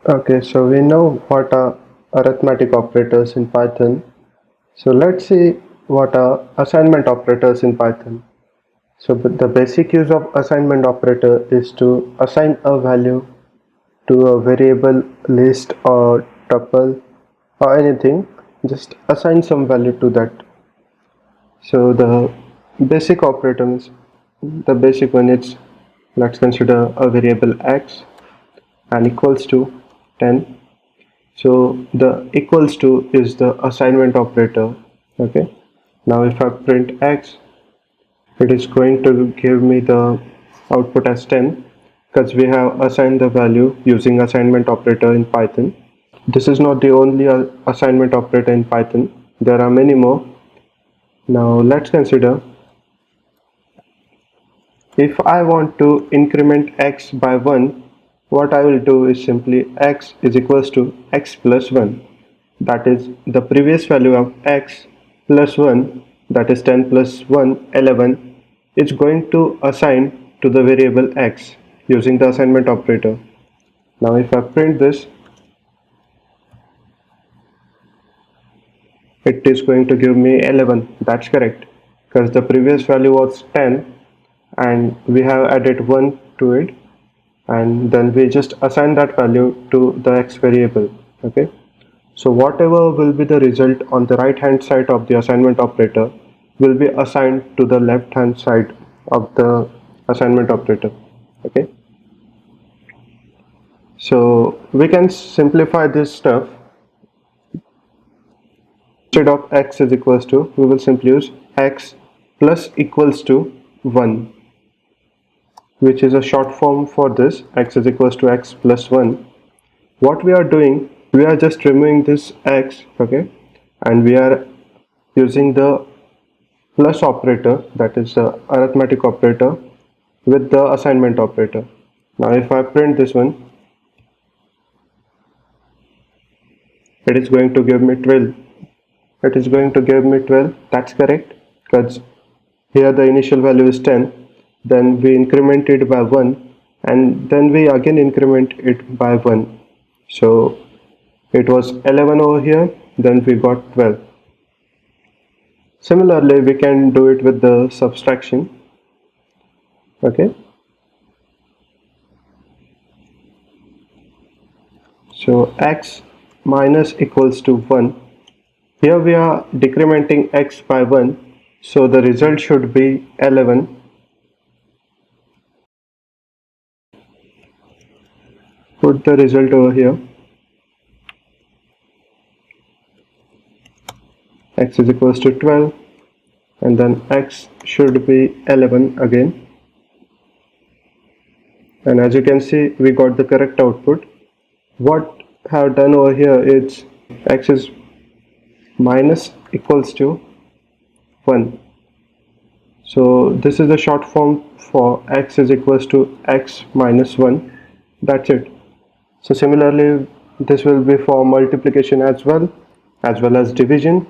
Okay, so we know what are arithmetic operators in Python. So let's see what are assignment operators in Python. So the basic use of assignment operator is to assign a value to a variable, list or tuple or anything. Just assign some value to that. So the basic operator means the basic one is, let's consider a variable x and equals to 10. So the equals to is the assignment operator. Okay, now if I print x, it is going to give me the output as 10 because we have assigned the value using assignment operator in Python. This is not the only assignment operator in Python, there are many more. Now let's consider, if I want to increment x by 1, what I will do is simply x is equals to x plus 1. That is the previous value of x plus 1, that is 10 plus 1, 11, is going to assign to the variable x using the assignment operator. Now if I print this, it is going to give me 11. That's correct, because the previous value was 10 and we have added 1 to it, and then we just assign that value to the x variable. Okay, so whatever will be the result on the right hand side of the assignment operator will be assigned to the left hand side of the assignment operator. Okay, so we can simplify this stuff. Instead of x is equals to, we will simply use x plus equals to 1, which is a short form for this, x is equals to x plus 1. What we are doing, we are just removing this x, okay, and we are using the plus operator, that is the arithmetic operator, with the assignment operator. Now if I print this one, it is going to give me 12. It is going to give me 12, that's correct, because here the initial value is 10, then we increment it by 1, and then we again increment it by 1. So it was 11 over here, then we got 12. Similarly, we can do it with the subtraction. Okay, so x minus equals to 1. Here we are decrementing x by 1, so the result should be 11. Put the result over here. X is equals to 12, and then x should be 11 again. And as you can see, we got the correct output. What I have done over here is x is minus equals to 1. So this is the short form for x is equals to x minus 1. That's it. So similarly, this will be for multiplication as well as division.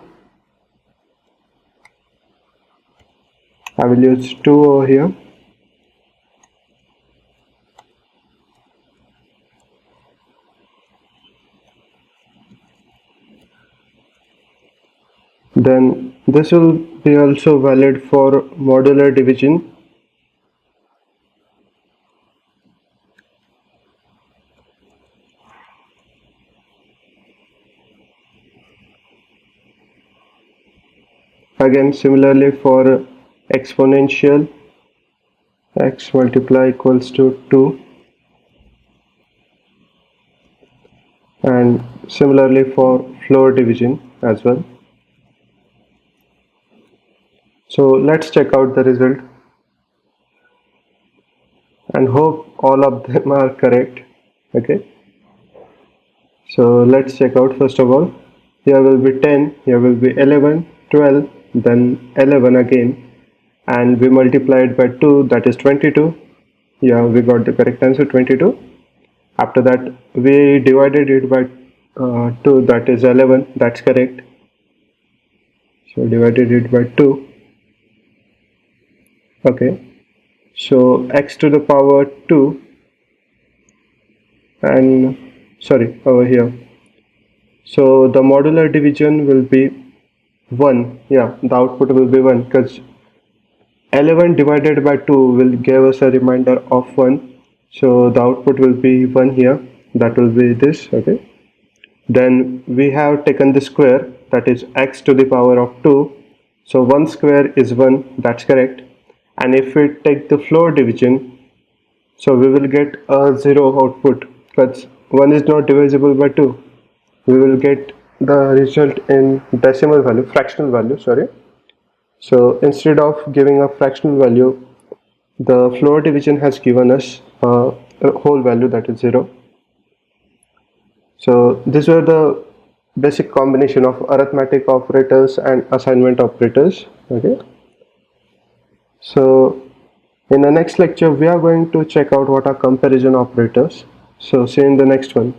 I will use 2 over here. Then this will be also valid for modular division. Again, similarly for exponential, x multiply equals to 2, and similarly for floor division as well. So let's check out the result and hope all of them are correct. Okay, so let's check out. First of all, here will be 10, here will be 11, 12, then 11 again, and we multiplied by 2, that is 22. Yeah, we got the correct answer, 22. After that, we divided it by 2, that is 11, that's correct. So divided it by 2. Okay, so x to the power 2, and sorry, over here. So the modular division will be 1. Yeah, the output will be 1 because 11 divided by 2 will give us a remainder of 1. So the output will be 1 here. That will be this. Okay. Then we have taken the square, that is x to the power of 2. So 1 square is 1. That's correct. And if we take the floor division, so we will get a 0 output because 1 is not divisible by 2. We will get the result in decimal value, fractional value, sorry. So instead of giving a fractional value, the floor division has given us a whole value, that is 0. So these were the basic combination of arithmetic operators and assignment operators. Okay. So in the next lecture, we are going to check out what are comparison operators. So see you in the next one.